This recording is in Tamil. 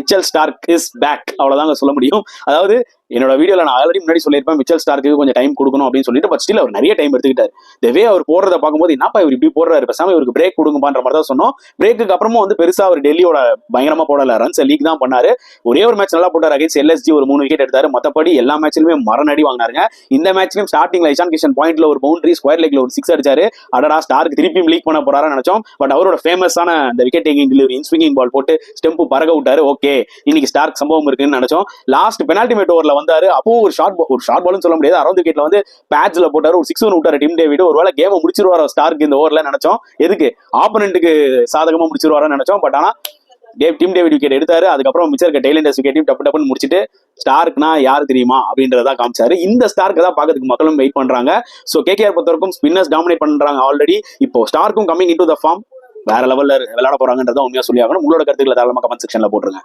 மிச்சல் ஸ்டார்க் இஸ் பேக், அவ்வளவுதாங்க சொல்ல முடியும். அதாவது என்னோட வீடியோல நான் ஆல்ரெடி முன்னாடி சொல்லியிருப்பேன் மிச்சல் ஸ்டார்க்கு கொஞ்சம் டைம் கொடுக்கணும் அப்படின்னு சொல்லிட்டு, பட் ஸ்டில் அவர் நிறைய டைம் எடுத்துக்கிட்டார். தேவே அவர் போடுறத பார்க்கும்போது என்னப்பா இவர் இப்படி போடுறாரு, பேசாம இவருக்கு பிரேக் கொடுங்கப்பான்ற மாதிரி தான் சொன்னோம். பிரேக்கு அப்புறமும் வந்து பெருசா அவர் டெல்லியோட பயங்கரமா போடல, ரன்ஸ் லீக் தான் பண்ணாரு. ஒரே ஒரு மேட்ச் நல்லா போட்டார் அகைன்ஸ்ட் எல்எஸ்ஜி, ஒரு 3 விக்கெட் எடுத்தாரு. மற்றபடி எல்லா மேட்ச்லயுமே மரணடி வாங்கினாருங்க. இந்த மேட்ச்லயும் ஸ்டார்டிங்ல இஷான் கிஷன் பாயிண்ட்ல ஒரு பவுண்டரி, ஸ்கொயர் லெக்ல ஒரு 6 அடிச்சாரு. அடடா ஸ்டார்க்கு திருப்பியும் லீக் பண்ண போறாருன்னு நினைச்சோம். பட் அவரோட ஃபேமஸான அந்த விக்கெட் டேக்கிங் டெலிவரி, ஸ்விங்கிங் பால் போட்டு ஸ்டெம்பு பறக விட்டாரு. ஓகே, இன்னைக்கு ஸ்டார்க் சம்பவம் இருக்குன்னு நினைச்சோம். லாஸ்ட் பெனால்டி மேட் ஓவர்ல வந்தாரு. அப்போ ஒரு ஷார்ட் பால்னு சொல்ல முடியாது, அரௌண்ட் விக்கெட்ல வந்து பேட்ச்ல போட்டாரு, ஒரு 6 விட்டாரு டிம் டேவிட். ஒருவேளை கேமை முடிச்சிருவாரோ ஸ்டார்க் இந்த ஓவர்ல நினைச்சோம். எதுக்கு ஆப்போனன்ட்டுக்கு சாதகமா முடிச்சிருவாருன்னு நினைச்சோம். பட் ஆனா டிம் டேவிட் விக்கெட் எடுத்தாரு. அதுக்கப்புறம் மிச்சம் இருக்க டெய்லண்டர்ஸ் விக்கெட்டையும் டப்பு டப்புன்னு முடிச்சுட்டு ஸ்டார்க்னா யாரு தெரியுமா அப்படின்றத காமிச்சாரு. இந்த ஸ்டார்க்கு தான் பாக்கிறதுக்கு மக்களும் வெயிட் பண்றாங்க. சோ கேகேஆர் பொறுத்த வரைக்கும் ஸ்பின்னர்ஸ் டாமினேட் பண்றாங்க ஆல்ரெடி. இப்போ ஸ்டார்க்கும் கமிங் இன்டு த ஃபார்ம் வேற லெவல்ல விளையாட போறாங்கன்றத உண்மையா சொல்லி ஆகணும். உங்களோட கருத்துக்களை தாராளமா கமெண்ட் செக்ஷன்ல போட்டுருங்க.